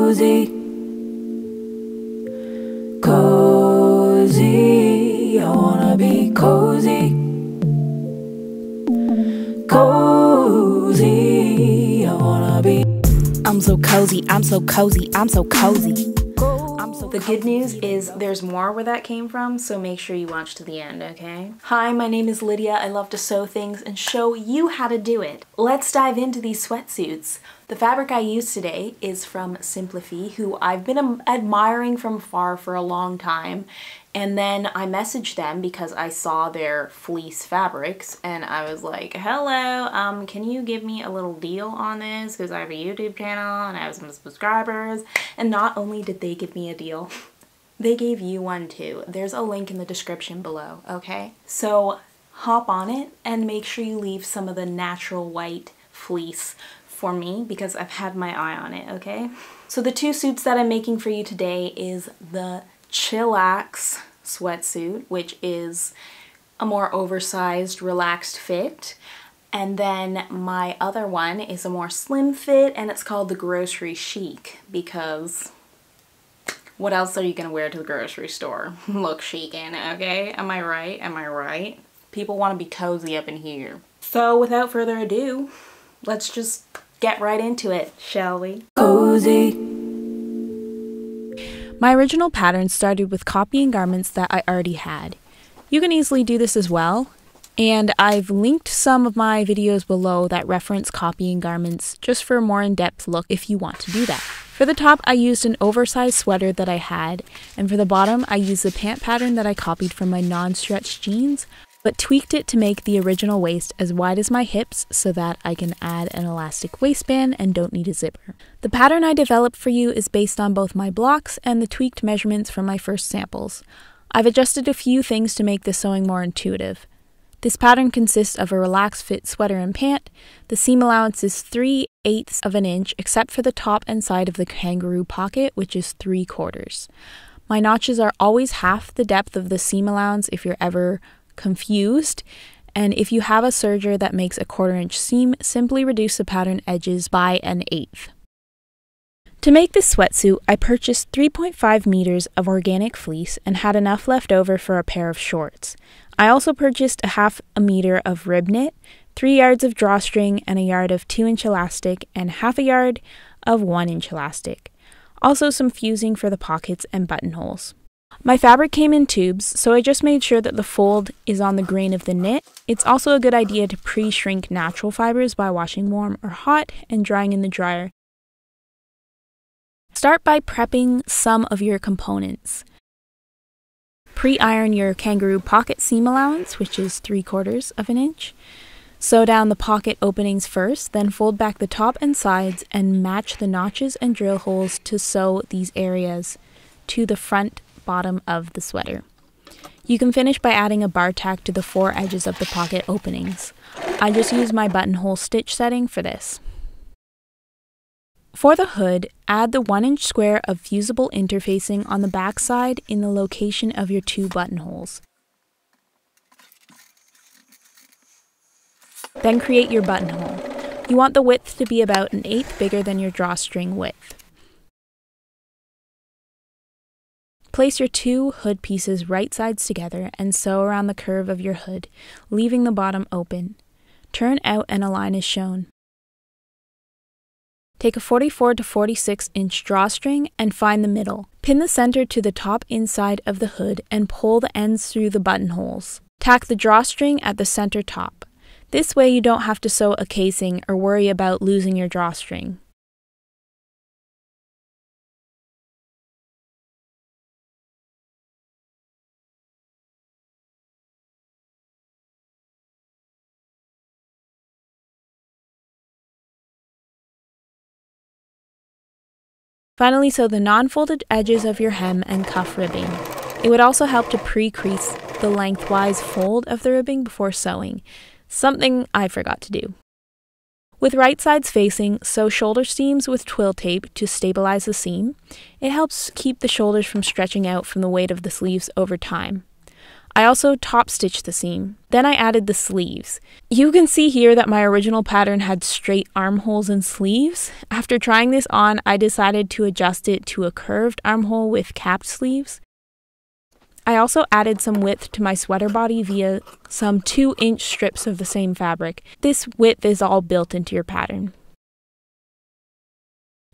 cozy, cozy. I wanna be cozy, cozy. I wanna be. I'm so cozy, I'm so cozy, I'm so cozy. The good news is there's more where that came from, so make sure you watch to the end, okay? Hi, my name is Lydia. I love to sew things and show you how to do it. Let's dive into these sweatsuits. The fabric I use today is from Simplify, who I've been admiring from afar for a long time. And then I messaged them because I saw their fleece fabrics and I was like, hello, can you give me a little deal on this? Because I have a YouTube channel and I have some subscribers. And not only did they give me a deal, they gave you one too. There's a link in the description below, okay? So hop on it and make sure you leave some of the natural white fleece for me because I've had my eye on it, okay? So the two suits that I'm making for you today is the Chillax sweatsuit, which is a more oversized, relaxed fit. And then my other one is a more slim fit and it's called the Grocery Chic because what else are you gonna wear to the grocery store? Look chic in, okay? Am I right? Am I right? People want to be cozy up in here. So without further ado, let's just get right into it, shall we? Cozy. My original pattern started with copying garments that I already had. You can easily do this as well, and I've linked some of my videos below that reference copying garments just for a more in-depth look if you want to do that. For the top, I used an oversized sweater that I had, and for the bottom, I used the pant pattern that I copied from my non-stretch jeans, but tweaked it to make the original waist as wide as my hips so that I can add an elastic waistband and don't need a zipper. The pattern I developed for you is based on both my blocks and the tweaked measurements from my first samples. I've adjusted a few things to make the sewing more intuitive. This pattern consists of a relaxed fit sweater and pant. The seam allowance is 3/8 of an inch except for the top and side of the kangaroo pocket, which is 3/4. My notches are always half the depth of the seam allowance if you're ever confused, and if you have a serger that makes a 1/4 inch seam, simply reduce the pattern edges by 1/8. To make this sweatsuit, I purchased 3.5 meters of organic fleece and had enough left over for a pair of shorts. I also purchased a 1/2 meter of rib knit, 3 yards of drawstring and a yard of 2-inch elastic and 1/2 yard of 1-inch elastic. Also some fusing for the pockets and buttonholes. My fabric came in tubes, so I just made sure that the fold is on the grain of the knit. It's also a good idea to pre-shrink natural fibers by washing warm or hot and drying in the dryer. Start by prepping some of your components. Pre-iron your kangaroo pocket seam allowance, which is 3/4 of an inch. Sew down the pocket openings first, then fold back the top and sides and match the notches and drill holes to sew these areas to the front bottom of the sweater. You can finish by adding a bar tack to the 4 edges of the pocket openings. I just use my buttonhole stitch setting for this. For the hood, add the 1-inch square of fusible interfacing on the back side in the location of your 2 buttonholes. Then create your buttonhole. You want the width to be about 1/8 bigger than your drawstring width. Place your 2 hood pieces right sides together and sew around the curve of your hood, leaving the bottom open. Turn out and a line is shown. Take a 44 to 46 inch drawstring and find the middle. Pin the center to the top inside of the hood and pull the ends through the buttonholes. Tack the drawstring at the center top. This way you don't have to sew a casing or worry about losing your drawstring. Finally, sew the non-folded edges of your hem and cuff ribbing. It would also help to pre-crease the lengthwise fold of the ribbing before sewing, something I forgot to do. With right sides facing, sew shoulder seams with twill tape to stabilize the seam. It helps keep the shoulders from stretching out from the weight of the sleeves over time. I also top stitched the seam. Then I added the sleeves. You can see here that my original pattern had straight armholes and sleeves. After trying this on, I decided to adjust it to a curved armhole with capped sleeves. I also added some width to my sweater body via some 2-inch strips of the same fabric. This width is all built into your pattern.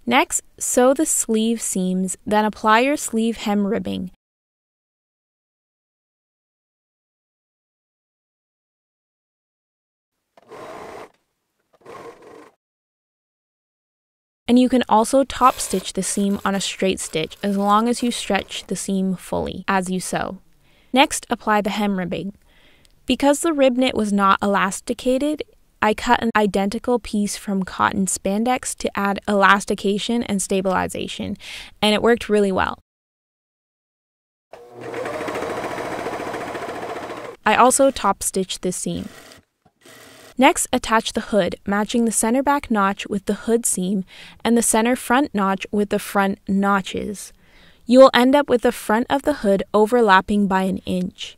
Next, sew the sleeve seams, then apply your sleeve hem ribbing. And you can also top stitch the seam on a straight stitch as long as you stretch the seam fully as you sew. Next, apply the hem ribbing. Because the rib knit was not elasticated, I cut an identical piece from cotton spandex to add elastication and stabilization, and it worked really well. I also top stitched this seam. Next, attach the hood, matching the center back notch with the hood seam and the center front notch with the front notches. You will end up with the front of the hood overlapping by 1 inch.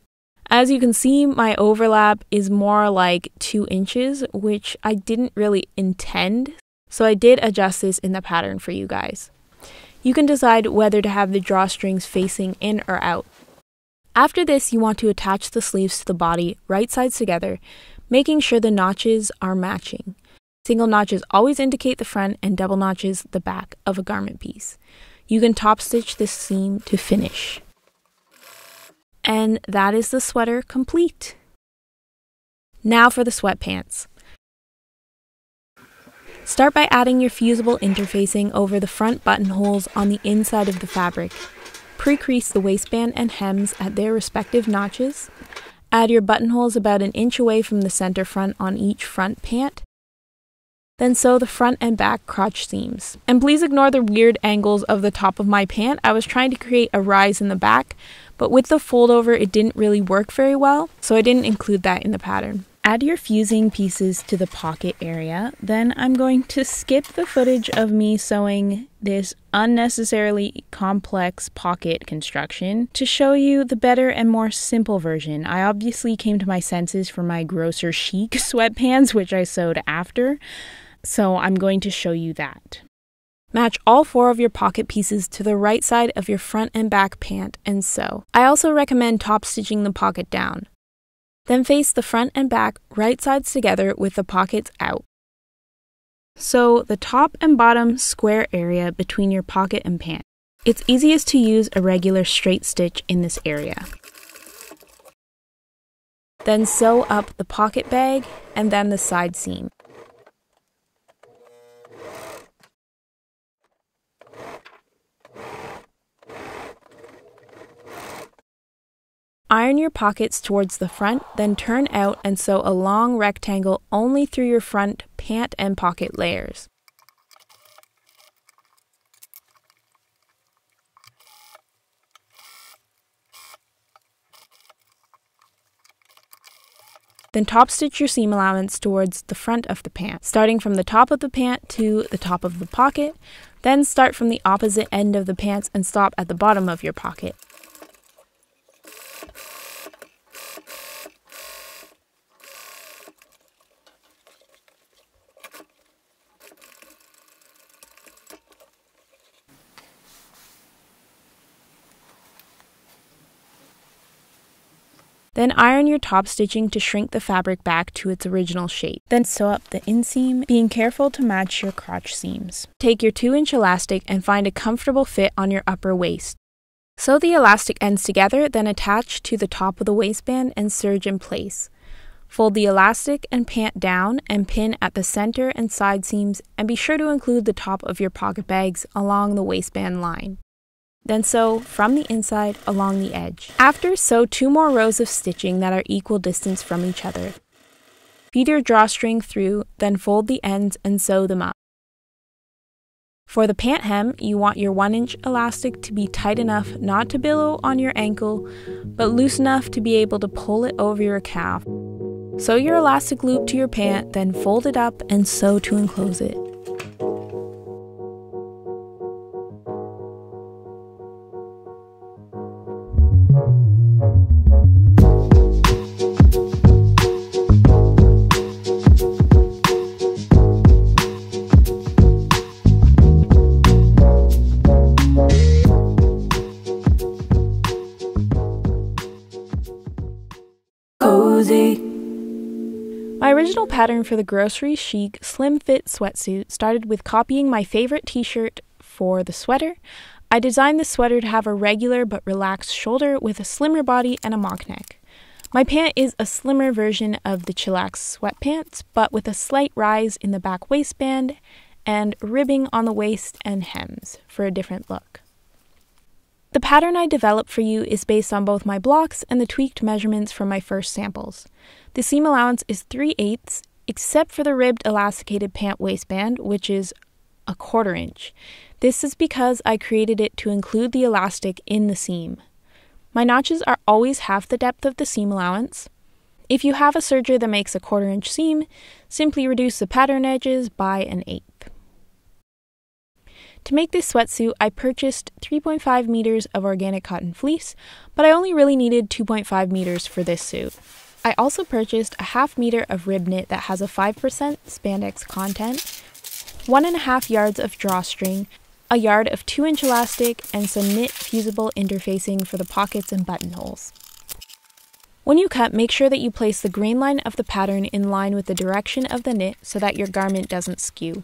As you can see, my overlap is more like 2 inches, which I didn't really intend, so I did adjust this in the pattern for you guys. You can decide whether to have the drawstrings facing in or out. After this, you want to attach the sleeves to the body, right sides together, making sure the notches are matching. Single notches always indicate the front and double notches the back of a garment piece. You can top stitch this seam to finish. And that is the sweater complete. Now for the sweatpants. Start by adding your fusible interfacing over the front buttonholes on the inside of the fabric. Pre-crease the waistband and hems at their respective notches. Add your buttonholes about 1 inch away from the center front on each front pant. Then sew the front and back crotch seams. And please ignore the weird angles of the top of my pant. I was trying to create a rise in the back, but with the fold over it didn't really work very well, so I didn't include that in the pattern. Add your fusing pieces to the pocket area. Then I'm going to skip the footage of me sewing this unnecessarily complex pocket construction to show you the better and more simple version. I obviously came to my senses for my Grocery Chic sweatpants, which I sewed after, so I'm going to show you that. Match all 4 of your pocket pieces to the right side of your front and back pant and sew. I also recommend top stitching the pocket down. Then face the front and back right sides together with the pockets out. Sew the top and bottom square area between your pocket and pant. It's easiest to use a regular straight stitch in this area. Then sew up the pocket bag and then the side seam. Iron your pockets towards the front, then turn out and sew a long rectangle only through your front pant and pocket layers. Then top stitch your seam allowance towards the front of the pant, starting from the top of the pant to the top of the pocket, then start from the opposite end of the pants and stop at the bottom of your pocket. Then iron your top stitching to shrink the fabric back to its original shape. Then sew up the inseam, being careful to match your crotch seams. Take your 2-inch elastic and find a comfortable fit on your upper waist. Sew the elastic ends together, then attach to the top of the waistband and serge in place. Fold the elastic and pant down and pin at the center and side seams, and be sure to include the top of your pocket bags along the waistband line. Then sew from the inside along the edge. After, sew 2 more rows of stitching that are equal distance from each other. Feed your drawstring through, then fold the ends and sew them up. For the pant hem, you want your 1-inch elastic to be tight enough not to billow on your ankle, but loose enough to be able to pull it over your calf. Sew your elastic loop to your pant, then fold it up and sew to enclose it. cozy. My original pattern for the Grocery Chic slim fit sweatsuit started with copying my favorite t-shirt for the sweater. I designed the sweater to have a regular but relaxed shoulder with a slimmer body and a mock neck. My pant is a slimmer version of the Chillax sweatpants, but with a slight rise in the back waistband and ribbing on the waist and hems for a different look. The pattern I developed for you is based on both my blocks and the tweaked measurements from my first samples. The seam allowance is 3/8, except for the ribbed elasticated pant waistband, which is a 1/4 inch. This is because I created it to include the elastic in the seam. My notches are always half the depth of the seam allowance. If you have a serger that makes a 1/4 inch seam, simply reduce the pattern edges by 1/8. To make this sweatsuit, I purchased 3.5 meters of organic cotton fleece, but I only really needed 2.5 meters for this suit. I also purchased a 1/2 meter of rib knit that has a 5% spandex content, 1.5 yards of drawstring, a yard of 2-inch elastic, and some knit fusible interfacing for the pockets and buttonholes. When you cut, make sure that you place the grain line of the pattern in line with the direction of the knit so that your garment doesn't skew.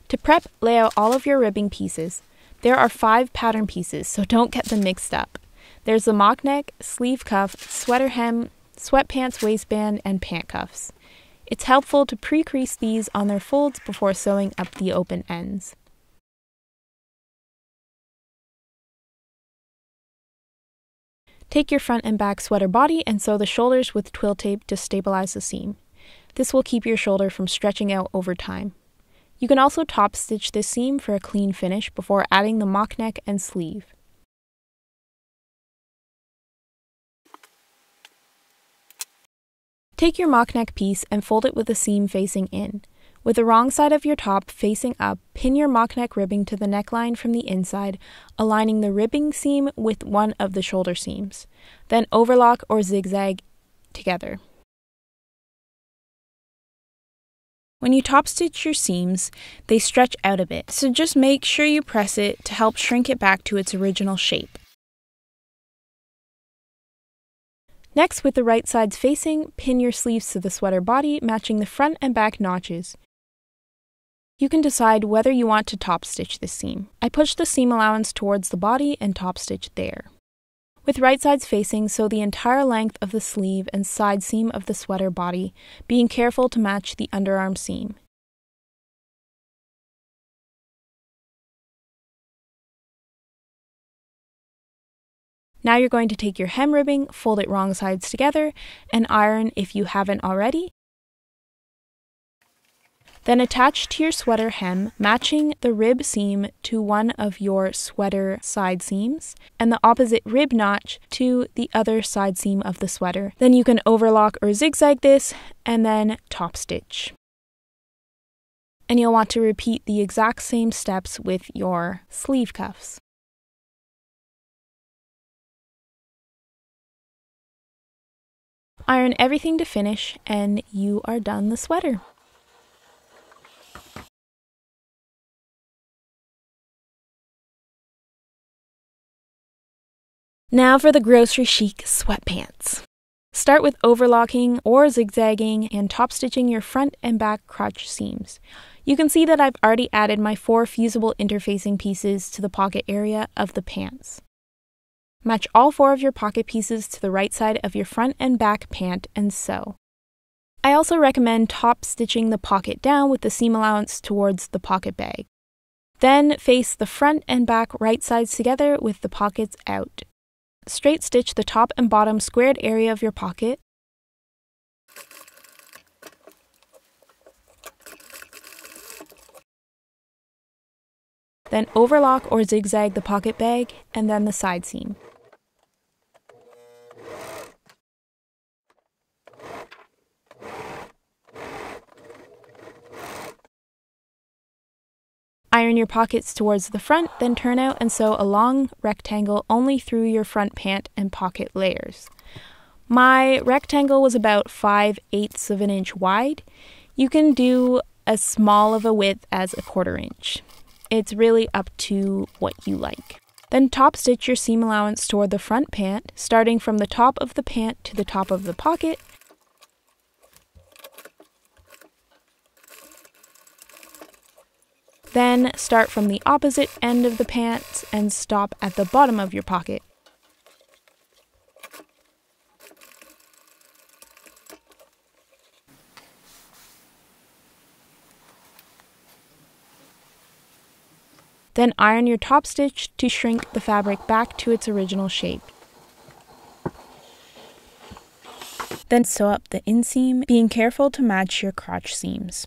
To prep, lay out all of your ribbing pieces. There are 5 pattern pieces, so don't get them mixed up. There's the mock neck, sleeve cuff, sweater hem, sweatpants waistband, and pant cuffs. It's helpful to pre-crease these on their folds before sewing up the open ends. Take your front and back sweater body and sew the shoulders with twill tape to stabilize the seam. This will keep your shoulder from stretching out over time. You can also top stitch this seam for a clean finish before adding the mock neck and sleeve. Take your mock neck piece and fold it with the seam facing in. With the wrong side of your top facing up, pin your mock neck ribbing to the neckline from the inside, aligning the ribbing seam with one of the shoulder seams. Then overlock or zigzag together. When you top stitch your seams, they stretch out a bit, so just make sure you press it to help shrink it back to its original shape. Next, with the right sides facing, pin your sleeves to the sweater body, matching the front and back notches. You can decide whether you want to top stitch this seam. I pushed the seam allowance towards the body and top stitched there. With right sides facing, sew the entire length of the sleeve and side seam of the sweater body, being careful to match the underarm seam. Now you're going to take your hem ribbing, fold it wrong sides together, and iron if you haven't already. Then attach to your sweater hem, matching the rib seam to one of your sweater side seams, and the opposite rib notch to the other side seam of the sweater. Then you can overlock or zigzag this, and then top stitch. And you'll want to repeat the exact same steps with your sleeve cuffs. Iron everything to finish, and you are done the sweater. Now for the Grocery Chic sweatpants. Start with overlocking or zigzagging and top stitching your front and back crotch seams. You can see that I've already added my 4 fusible interfacing pieces to the pocket area of the pants. Match all 4 of your pocket pieces to the right side of your front and back pant and sew. I also recommend top stitching the pocket down with the seam allowance towards the pocket bag. Then face the front and back right sides together with the pockets out. Straight stitch the top and bottom squared area of your pocket. Then overlock or zigzag the pocket bag and then the side seam. Iron your pockets towards the front, then turn out and sew a long rectangle only through your front pant and pocket layers. My rectangle was about 5/8 of an inch wide. You can do as small of a width as a 1/4 inch. It's really up to what you like. Then top stitch your seam allowance toward the front pant, starting from the top of the pant to the top of the pocket. Then start from the opposite end of the pants and stop at the bottom of your pocket. Then iron your top stitch to shrink the fabric back to its original shape. Then sew up the inseam, being careful to match your crotch seams.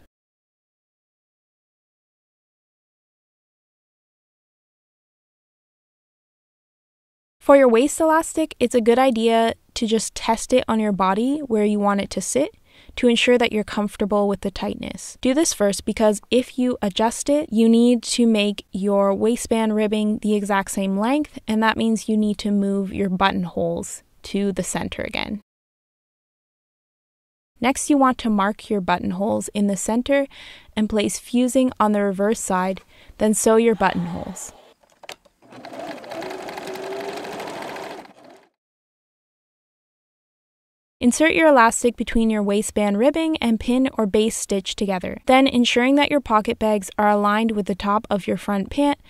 For your waist elastic, it's a good idea to just test it on your body where you want it to sit to ensure that you're comfortable with the tightness. Do this first because if you adjust it, you need to make your waistband ribbing the exact same length, and that means you need to move your buttonholes to the center again. Next, you want to mark your buttonholes in the center and place fusing on the reverse side, then sew your buttonholes. Insert your elastic between your waistband ribbing and pin or base stitch together. Then, ensuring that your pocket bags are aligned with the top of your front pant,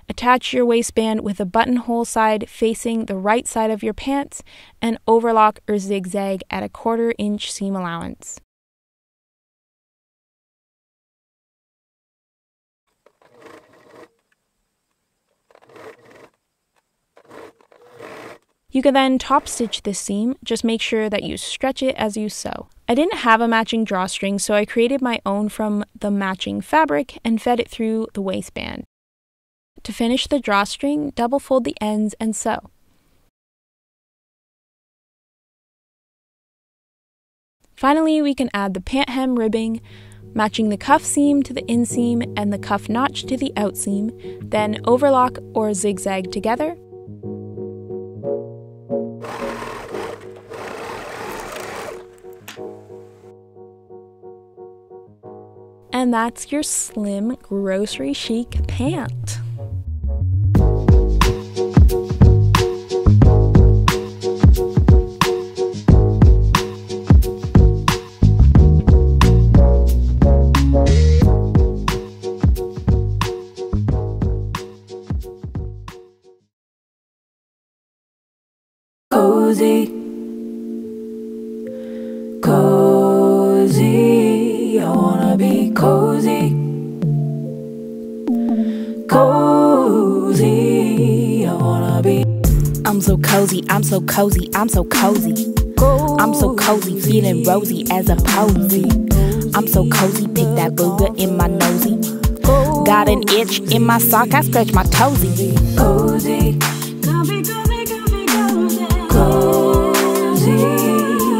attach your waistband with a buttonhole side facing the right side of your pants and overlock or zigzag at a 1/4 inch seam allowance. You can then top stitch this seam, just make sure that you stretch it as you sew. I didn't have a matching drawstring, so I created my own from the matching fabric and fed it through the waistband. To finish the drawstring, double fold the ends and sew. Finally, we can add the pant hem ribbing, matching the cuff seam to the inseam and the cuff notch to the outseam, then overlock or zigzag together. And that's your slim grocery chic pant. Cozy, cozy, I wanna be cozy, cozy, I wanna be. I'm so cozy, I'm so cozy, I'm so cozy. I'm so cozy, feeling rosy as a posy. I'm so cozy, pick that booger in my nosy. Got an itch in my sock, I scratch my toesy. Cozy, cozy,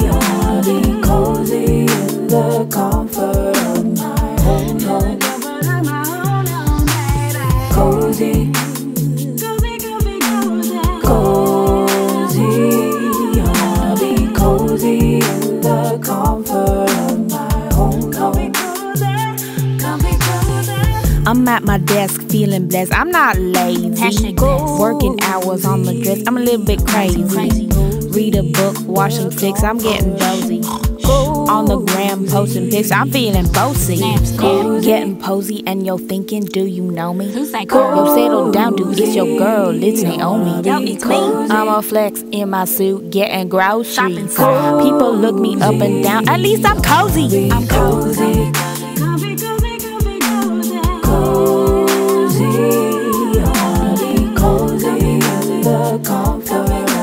I wanna be cozy in the comfort of my own home. Cozy, cozy, I wanna be cozy in the comfort of my own home. I'm at my desk feeling blessed, I'm not lazy. Working hours on the dress, I'm a little bit crazy. Read a book, watch some flicks, I'm getting dozy. On the gram posting pics, I'm feeling bossy. Getting posy and you're thinking, do you know me? Yo, settle down, dude, it's your girl, it's Naomi. Yo, it's me. I'm a flex in my suit, getting groceries. People look me up and down, at least I'm cozy. I'm cozy, cozy, I wanna be cozy in the comfort of my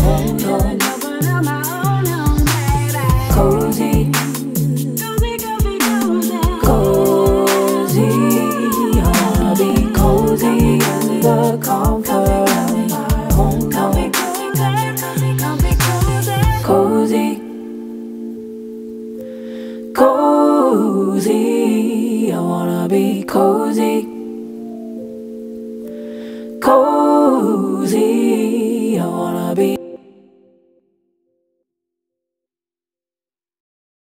own home. Cozy, cozy, I wanna be cozy in the comfort of my own home. Cozy, cozy, I wanna be cozy.